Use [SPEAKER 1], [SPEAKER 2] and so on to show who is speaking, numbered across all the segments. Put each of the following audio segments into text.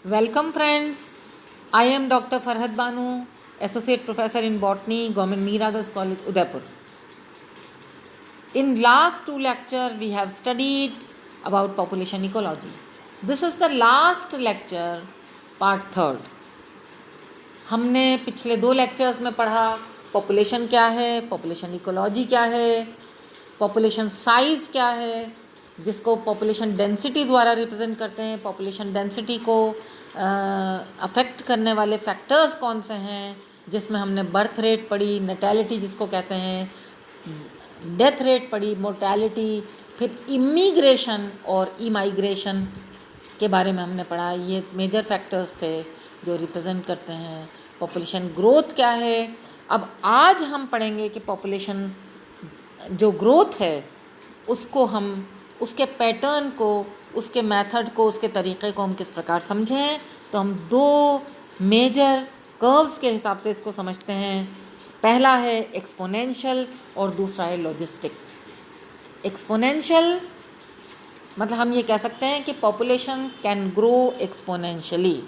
[SPEAKER 1] Welcome friends. I am Dr. Farhad Banu, Associate Professor in Botany, Government Meera Girls College, Udaipur. In last two lecture we have studied about population ecology. This is the last lecture, part third. हमने पिछले दो lectures में पढ़ा population क्या है, population ecology क्या है, population size क्या है, जिसको पॉपुलेशन डेंसिटी द्वारा रिप्रेजेंट करते हैं। पॉपुलेशन डेंसिटी को अफेक्ट करने वाले फैक्टर्स कौन से हैं, जिसमें हमने बर्थ रेट पढ़ी, नेटैलिटी जिसको कहते हैं, डेथ रेट पढ़ी, मोर्टैलिटी, फिर इमिग्रेशन और इमाइग्रेशन के बारे में हमने पढ़ा। ये मेजर फैक्टर्स थे जो रिप्रेजेंट करते हैं। पॉपुलेशन ग्रोथ क्या है। अब आज हम पढ़ेंगे कि पॉपुलेशन जो ग्रोथ है उसको हम, उसके पैटर्न को, उसके मेथड को, उसके तरीक़े को हम किस प्रकार समझें। तो हम दो मेजर कर्व्स के हिसाब से इसको समझते हैं। पहला है एक्सपोनेंशियल और दूसरा है लॉजिस्टिक। एक्सपोनेंशियल मतलब हम ये कह सकते हैं कि population can grow exponentially.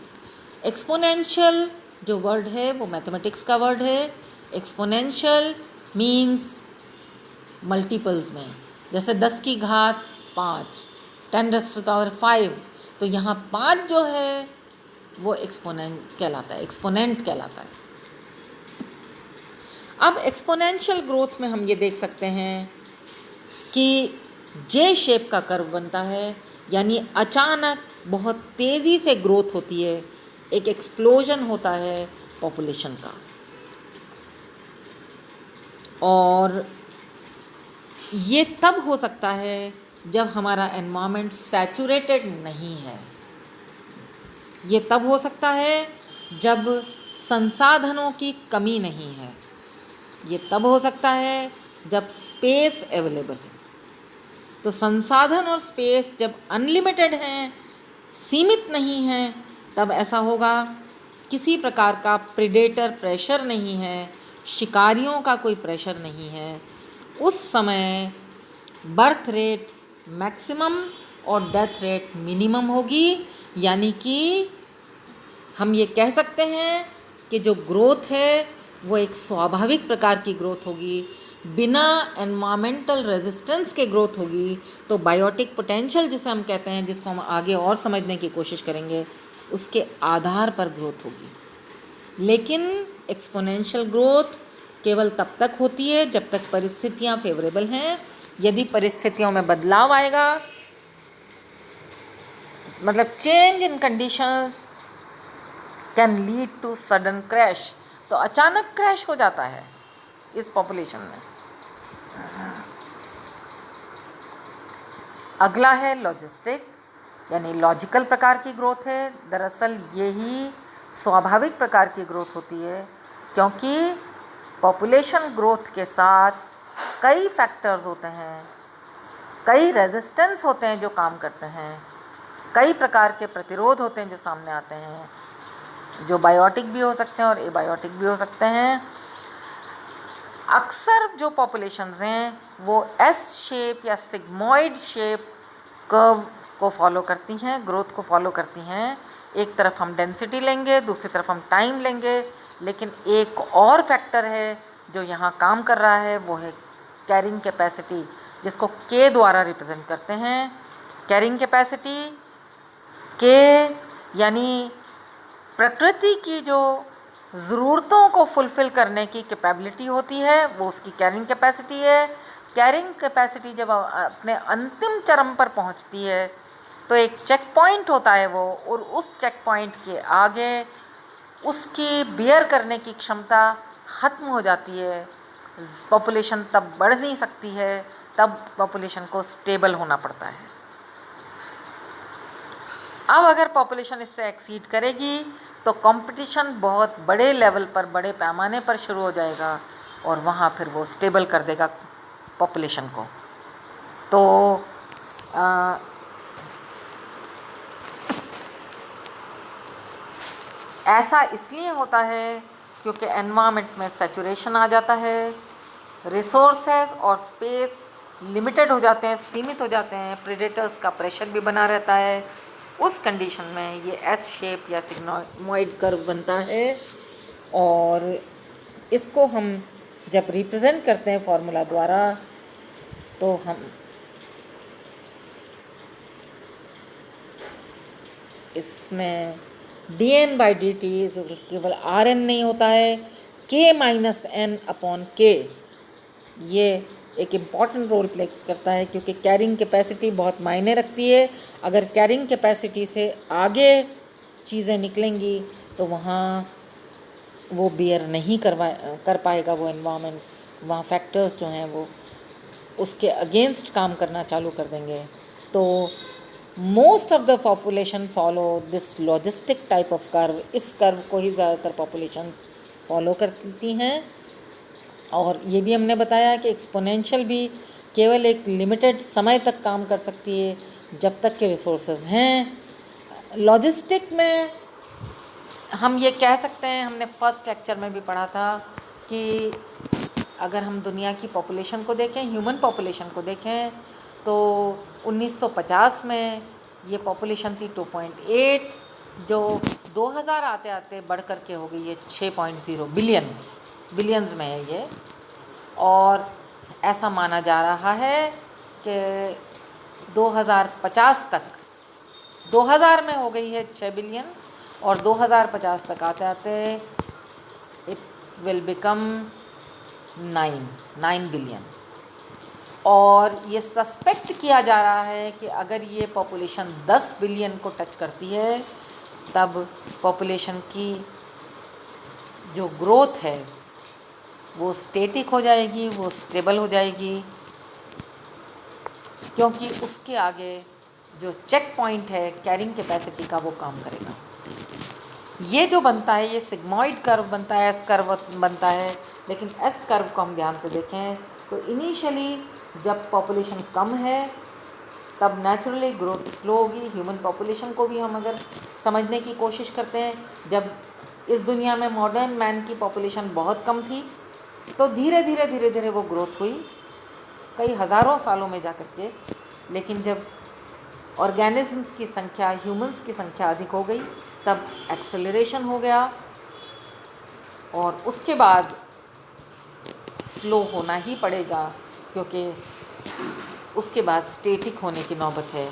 [SPEAKER 1] Exponential जो वर्ड है वो मैथमेटिक्स का वर्ड है। एक्सपोनेंशियल मीन्स मल्टीपल्स में, जैसे 10 की घात 5, 10⁻⁵। तो यहाँ 5 जो है वो एक्सपोनेंट कहलाता है, एक्सपोनेंट कहलाता है। अब एक्सपोनेंशियल ग्रोथ में हम ये देख सकते हैं कि जे शेप का कर्व बनता है, यानी अचानक बहुत तेज़ी से ग्रोथ होती है, एक एक्सप्लोजन होता है पॉपुलेशन का। और ये तब हो सकता है जब हमारा एनवायरनमेंट सैचुरेटेड नहीं है। ये तब हो सकता है जब संसाधनों की कमी नहीं है। ये तब हो सकता है जब स्पेस अवेलेबल है। तो संसाधन और स्पेस जब अनलिमिटेड हैं, सीमित नहीं हैं, तब ऐसा होगा। किसी प्रकार का प्रेडेटर प्रेशर नहीं है, शिकारियों का कोई प्रेशर नहीं है। उस समय बर्थ रेट मैक्सिमम और डेथ रेट मिनिमम होगी। यानी कि हम ये कह सकते हैं कि जो ग्रोथ है वो एक स्वाभाविक प्रकार की ग्रोथ होगी, बिना एनवायरमेंटल रेजिस्टेंस के ग्रोथ होगी। तो बायोटिक पोटेंशियल जिसे हम कहते हैं, जिसको हम आगे और समझने की कोशिश करेंगे, उसके आधार पर ग्रोथ होगी। लेकिन एक्सपोनेंशियल ग्रोथ केवल तब तक होती है जब तक परिस्थितियां फेवरेबल हैं। यदि परिस्थितियों में बदलाव आएगा, मतलब change in conditions can lead to sudden crash, तो अचानक क्रैश हो जाता है इस पॉपुलेशन में। अगला है लॉजिस्टिक, यानी लॉजिकल प्रकार की ग्रोथ है। दरअसल यही स्वाभाविक प्रकार की ग्रोथ होती है, क्योंकि पॉपुलेशन ग्रोथ के साथ कई फैक्टर्स होते हैं, कई रेजिस्टेंस होते हैं जो काम करते हैं, कई प्रकार के प्रतिरोध होते हैं जो सामने आते हैं, जो बायोटिक भी हो सकते हैं और एबायोटिक भी हो सकते हैं। अक्सर जो पॉपुलेशंस हैं वो एस शेप या सिग्मॉइड शेप कर्व को फॉलो करती हैं, ग्रोथ को फॉलो करती हैं। एक तरफ हम डेंसिटी लेंगे, दूसरी तरफ हम टाइम लेंगे। लेकिन एक और फैक्टर है जो यहाँ काम कर रहा है, वो है कैरिंग कैपेसिटी, जिसको के द्वारा रिप्रेजेंट करते हैं। कैरिंग कैपेसिटी के यानी प्रकृति की जो ज़रूरतों को फुलफ़िल करने की कैपेबिलिटी होती है, वो उसकी कैरिंग कैपेसिटी है। कैरिंग कैपेसिटी जब अपने अंतिम चरम पर पहुंचती है तो एक चेक पॉइंट होता है वो, और उस चेक पॉइंट के आगे उसकी बियर करने की क्षमता ख़त्म हो जाती है। पॉपुलेशन तब बढ़ नहीं सकती है, तब पॉपुलेशन को स्टेबल होना पड़ता है। अब अगर पॉपुलेशन इससे एक्सीड करेगी तो कंपटीशन बहुत बड़े लेवल पर, बड़े पैमाने पर शुरू हो जाएगा, और वहाँ फिर वो स्टेबल कर देगा पॉपुलेशन को। तो ऐसा इसलिए होता है क्योंकि एनवायरनमेंट में सैचुरेशन आ जाता है, रिसोर्सेज और स्पेस लिमिटेड हो जाते हैं, सीमित हो जाते हैं, प्रेडेटर्स का प्रेशर भी बना रहता है, उस कंडीशन में ये एस शेप या सिग्मॉइड कर्व बनता है। और इसको हम जब रिप्रेजेंट करते हैं फॉर्मूला द्वारा तो हम इसमें dn/dt केवल Rn नहीं होता है, k-n/k ये एक इम्पॉर्टेंट रोल प्ले करता है, क्योंकि कैरिंग कैपेसिटी बहुत मायने रखती है। अगर कैरिंग कैपेसिटी से आगे चीज़ें निकलेंगी तो वहाँ वो बियर नहीं कर पाएगा वो एनवायरनमेंट, वहाँ फैक्टर्स जो हैं वो उसके अगेंस्ट काम करना चालू कर देंगे। तो most of the population follow this logistic type of curve, इस कर्व को ही ज़्यादातर पॉपुलेशन फॉलो करती हैं। और ये भी हमने बताया कि एक्सपोनेंशियल भी केवल एक लिमिटेड समय तक काम कर सकती है जब तक के रिसोर्सेज हैं। लॉजिस्टिक में हम ये कह सकते हैं, हमने फर्स्ट लेक्चर में भी पढ़ा था कि अगर हम दुनिया की पॉपुलेशन को देखें, ह्यूमन पॉपुलेशन को देखें, तो 1950 में ये पॉपुलेशन थी 2.8, जो 2000 आते आते बढ़ कर के हो गई है 6.0 बिलियंस में है ये। और ऐसा माना जा रहा है कि 2050 तक 2000 में हो गई है 6 बिलियन, और 2050 तक आते आते इट विल बिकम 9 बिलियन। और ये सस्पेक्ट किया जा रहा है कि अगर ये पॉपुलेशन 10 बिलियन को टच करती है तब पॉपुलेशन की जो ग्रोथ है वो स्टेटिक हो जाएगी, वो स्टेबल हो जाएगी, क्योंकि उसके आगे जो चेक पॉइंट है कैरिंग कैपेसिटी का वो काम करेगा। ये जो बनता है ये सिग्मॉइड कर्व बनता है, एस कर्व बनता है। लेकिन एस कर्व को हम ध्यान से देखें तो इनिशियली जब पॉपुलेशन कम है तब नेचुरली ग्रोथ स्लो होगी। ह्यूमन पॉपुलेशन को भी हम अगर समझने की कोशिश करते हैं, जब इस दुनिया में मॉडर्न मैन की पॉपुलेशन बहुत कम थी तो धीरे धीरे वो ग्रोथ हुई कई हज़ारों सालों में जा कर के। लेकिन जब ऑर्गेनिजम्स की संख्या, ह्यूमंस की संख्या अधिक हो गई तब एक्सेलरेशन हो गया, और उसके बाद स्लो होना ही पड़ेगा, क्योंकि उसके बाद स्टेटिक होने की नौबत है,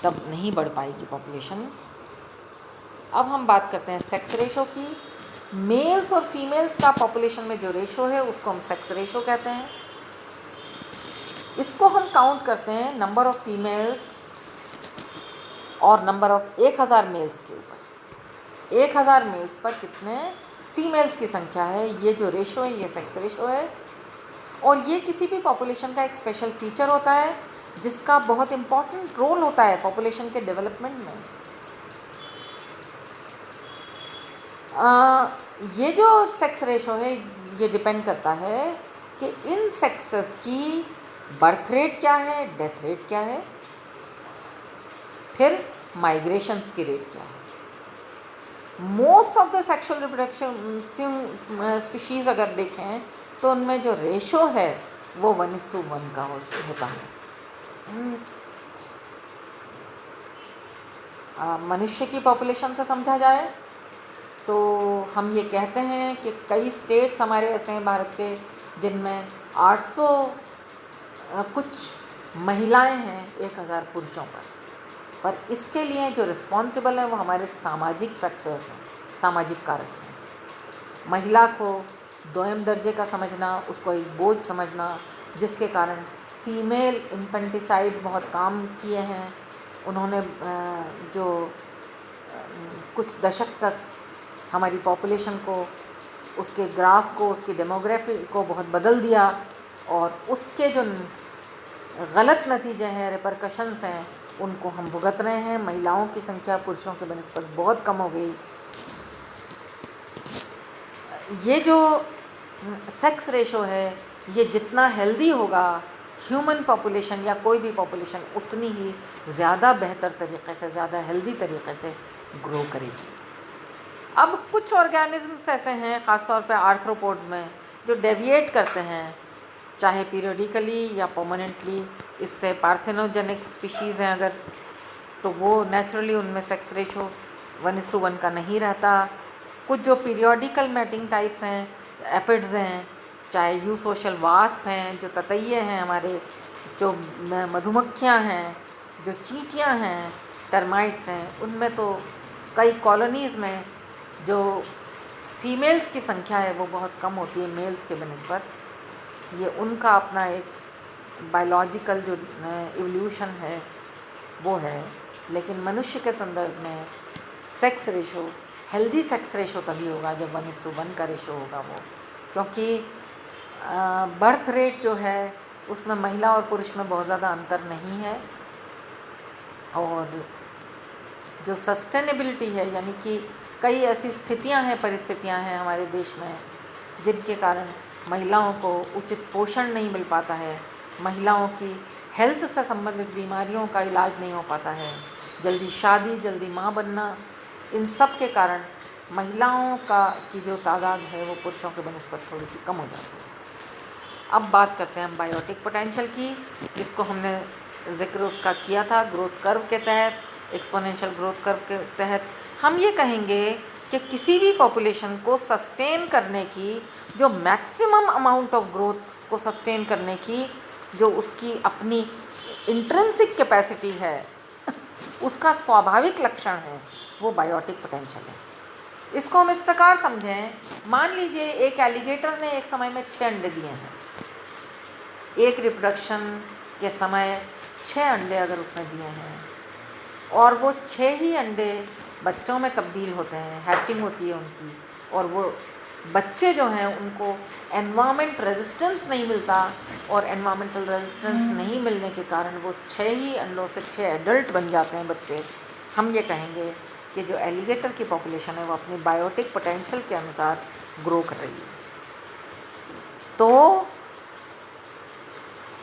[SPEAKER 1] तब नहीं बढ़ पाएगी पॉपुलेशन। अब हम बात करते हैं सेक्स रेशो की। मेल्स और फीमेल्स का पॉपुलेशन में जो रेशो है उसको हम सेक्स रेशो कहते हैं। इसको हम काउंट करते हैं नंबर ऑफ़ फीमेल्स और नंबर ऑफ़ 1000 मेल्स के ऊपर। 1000 मेल्स पर कितने फीमेल्स की संख्या है, ये जो रेशो है ये सेक्स रेशो है। और ये किसी भी पॉपुलेशन का एक स्पेशल फीचर होता है जिसका बहुत इम्पॉर्टेंट रोल होता है पॉपुलेशन के डेवलपमेंट में। ये जो सेक्स रेशो है ये डिपेंड करता है कि इन सेक्सेस की बर्थ रेट क्या है, डेथ रेट क्या है, फिर माइग्रेशंस की रेट क्या है। Most of the sexual reproduction species अगर देखें तो उनमें जो रेशो है वो 1:1 का होता है। मनुष्य की पॉपुलेशन से समझा जाए तो हम ये कहते हैं कि कई स्टेट्स हमारे ऐसे हैं भारत के जिनमें 800 कुछ महिलाएं हैं 1000 पुरुषों पर इसके लिए जो रिस्पॉन्सिबल हैं वो हमारे सामाजिक फैक्टर्स हैं, सामाजिक कारक हैं। महिला को दोयम दर्जे का समझना, उसको एक बोझ समझना, जिसके कारण फीमेल इन्फेंटिसाइड बहुत काम किए हैं उन्होंने, जो कुछ दशक तक हमारी पॉपुलेशन को, उसके ग्राफ को, उसकी डेमोग्राफी को बहुत बदल दिया, और उसके जो गलत नतीजे हैं, रिपरकशंस हैं, उनको हम भुगत रहे हैं। महिलाओं की संख्या पुरुषों के बनिस्बत बहुत कम हो गई। ये जो सेक्स रेशो है ये जितना हेल्दी होगा ह्यूमन पॉपुलेशन या कोई भी पॉपुलेशन उतनी ही ज़्यादा बेहतर तरीक़े से, ज़्यादा हेल्दी तरीक़े से ग्रो करेगी। अब कुछ ऑर्गेनिजम्स ऐसे हैं ख़ास तौर पे आर्थ्रोपोड्स में जो डेविएट करते हैं, चाहे पीरियडिकली या परमानेंटली, इससे पार्थेनोजेनिक स्पीशीज़ हैं अगर तो वो नेचुरली उनमें सेक्स रेशो 1:1 का नहीं रहता। कुछ जो पीरियोडिकल मैटिंग टाइप्स हैं, एफिड्स हैं, चाहे यूसोशल वास्प हैं, जो ततैये हैं हमारे, जो मधुमक्खियाँ हैं, जो चींटियाँ हैं, टर्माइट्स हैं, उनमें तो कई कॉलोनीज़ में जो फीमेल्स की संख्या है वो बहुत कम होती है मेल्स के बनिस्बत। ये उनका अपना एक बायोलॉजिकल जो इवोल्यूशन है वो है। लेकिन मनुष्य के संदर्भ में sex ratio, healthy sex ratio तभी होगा जब 1:1 का रेशो होगा वो, क्योंकि बर्थ रेट जो है उसमें महिला और पुरुष में बहुत ज़्यादा अंतर नहीं है। और जो सस्टेनेबिलिटी है, यानी कि कई ऐसी स्थितियां हैं, परिस्थितियां हैं हमारे देश में जिनके कारण महिलाओं को उचित पोषण नहीं मिल पाता है, महिलाओं की हेल्थ से संबंधित बीमारियों का इलाज नहीं हो पाता है, जल्दी शादी, जल्दी माँ बनना, इन सब के कारण महिलाओं की जो तादाद है वो पुरुषों के बनिस्बत थोड़ी सी कम हो जाती है। अब बात करते हैं हम बायोटिक पोटेंशियल की। इसको हमने जिक्र उसका किया था ग्रोथ कर्व के तहत, एक्सपोनेंशियल ग्रोथ कर्व के तहत। हम ये कहेंगे कि किसी भी पॉपुलेशन को सस्टेन करने की, जो मैक्सिमम अमाउंट ऑफ ग्रोथ को सस्टेन करने की जो उसकी अपनी इंट्रिंसिक कैपेसिटी है, उसका स्वाभाविक लक्षण है, वो बायोटिक पोटेंशियल है। इसको हम इस प्रकार समझें, मान लीजिए एक एलिगेटर ने एक समय में 6 अंडे दिए हैं। एक रिप्रोडक्शन के समय 6 अंडे अगर उसने दिए हैं और वो 6 ही अंडे बच्चों में तब्दील होते हैं, हैचिंग होती है उनकी, और वो बच्चे जो हैं उनको एनवायरमेंट रेजिस्टेंस नहीं मिलता, और एनवायरमेंटल रेजिस्टेंस नहीं मिलने के कारण वो 6 ही अंडों से 6 एडल्ट बन जाते हैं बच्चे। हम ये कहेंगे कि जो एलिगेटर की पॉपुलेशन है वो अपनी बायोटिक पोटेंशियल के अनुसार ग्रो कर रही है। तो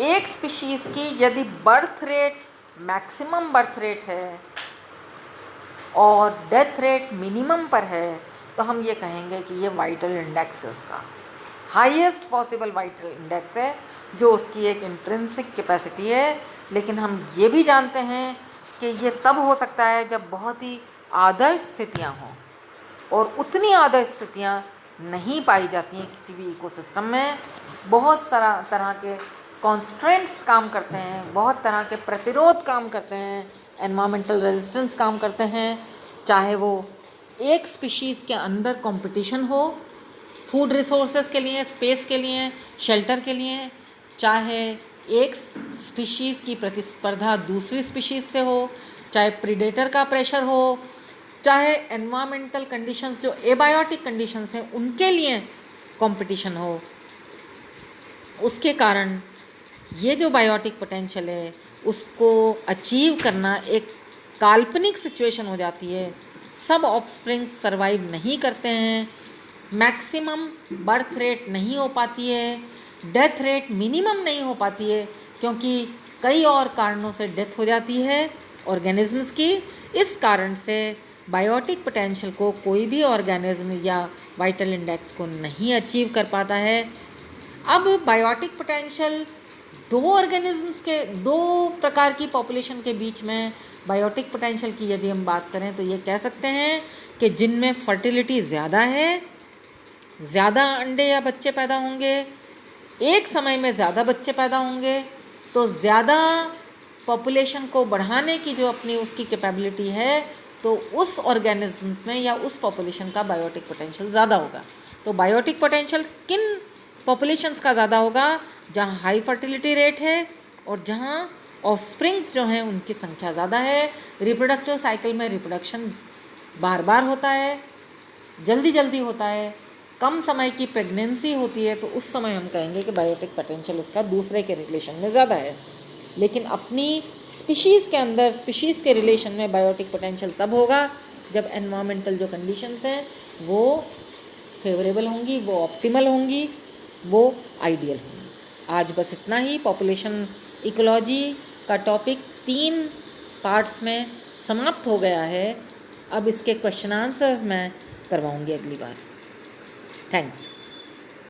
[SPEAKER 1] एक स्पीशीज़ की यदि birth rate maximum birth rate है और डेथ रेट मिनिमम पर है, तो हम ये कहेंगे कि ये वाइटल इंडेक्स है, उसका हाईएस्ट पॉसिबल वाइटल इंडेक्स है, जो उसकी एक इंट्रिंसिक कैपेसिटी है। लेकिन हम ये भी जानते हैं कि ये तब हो सकता है जब बहुत ही आदर्श स्थितियाँ हों, और उतनी आदर्श स्थितियाँ नहीं पाई जाती हैं किसी भी इकोसिस्टम में। बहुत सारा तरह के कॉन्स्ट्रेंट्स काम करते हैं, बहुत तरह के प्रतिरोध काम करते हैं, एनवायरमेंटल रेजिस्टेंस काम करते हैं, चाहे वो एक स्पीशीज़ के अंदर कंपटीशन हो फूड रिसोर्सेज के लिए, स्पेस के लिए, शेल्टर के लिए, चाहे एक स्पीशीज़ की प्रतिस्पर्धा दूसरी स्पीशीज़ से हो, चाहे प्रीडेटर का प्रेशर हो, चाहे एनवायरमेंटल कंडीशंस जो एबायोटिक कंडीशंस हैं उनके लिए कंपटीशन हो। उसके कारण ये जो बायोटिक पोटेंशियल है उसको अचीव करना एक काल्पनिक सिचुएशन हो जाती है। सब ऑफस्प्रिंग्स सर्वाइव नहीं करते हैं, मैक्सिमम बर्थ रेट नहीं हो पाती है, डेथ रेट मिनिमम नहीं हो पाती है, क्योंकि कई और कारणों से डेथ हो जाती है ऑर्गेनिजम्स की। इस कारण से बायोटिक पोटेंशियल को कोई भी ऑर्गेनिज्म या वाइटल इंडेक्स को नहीं अचीव कर पाता है। अब बायोटिक पोटेंशियल दो प्रकार की पॉपुलेशन के बीच में बायोटिक पोटेंशियल की यदि हम बात करें तो ये कह सकते हैं कि जिनमें फर्टिलिटी ज़्यादा है, ज़्यादा अंडे या बच्चे पैदा होंगे, एक समय में ज़्यादा बच्चे पैदा होंगे, तो ज़्यादा पॉपुलेशन को बढ़ाने की जो अपनी उसकी कैपेबिलिटी है, तो उस ऑर्गेनिजम्स में या उस पॉपुलेशन का बायोटिक पोटेंशियल ज़्यादा होगा। तो बायोटिक पोटेंशियल किन पॉपुलेशंस का ज़्यादा होगा? जहाँ हाई फर्टिलिटी रेट है और जहाँ ऑफस्प्रिंग्स जो हैं उनकी संख्या ज़्यादा है। रिप्रोडक्टिव साइकिल में रिप्रोडक्शन बार बार होता है, जल्दी जल्दी होता है, कम समय की प्रेगनेंसी होती है, तो उस समय हम कहेंगे कि बायोटिक पोटेंशियल उसका दूसरे के रिलेशन में ज़्यादा है। लेकिन अपनी स्पीशीज़ के अंदर, स्पीशीज़ के रिलेशन में बायोटिक पोटेंशियल तब होगा जब एनवायरमेंटल जो कंडीशंस हैं वो फेवरेबल होंगी, वो ऑप्टिमल होंगी, वो आइडियल होंगी। आज बस इतना ही। पॉपुलेशन इकोलॉजी का टॉपिक 3 पार्ट्स में समाप्त हो गया है। अब इसके क्वेश्चन आंसर्स मैं करवाऊंगी अगली बार। थैंक्स।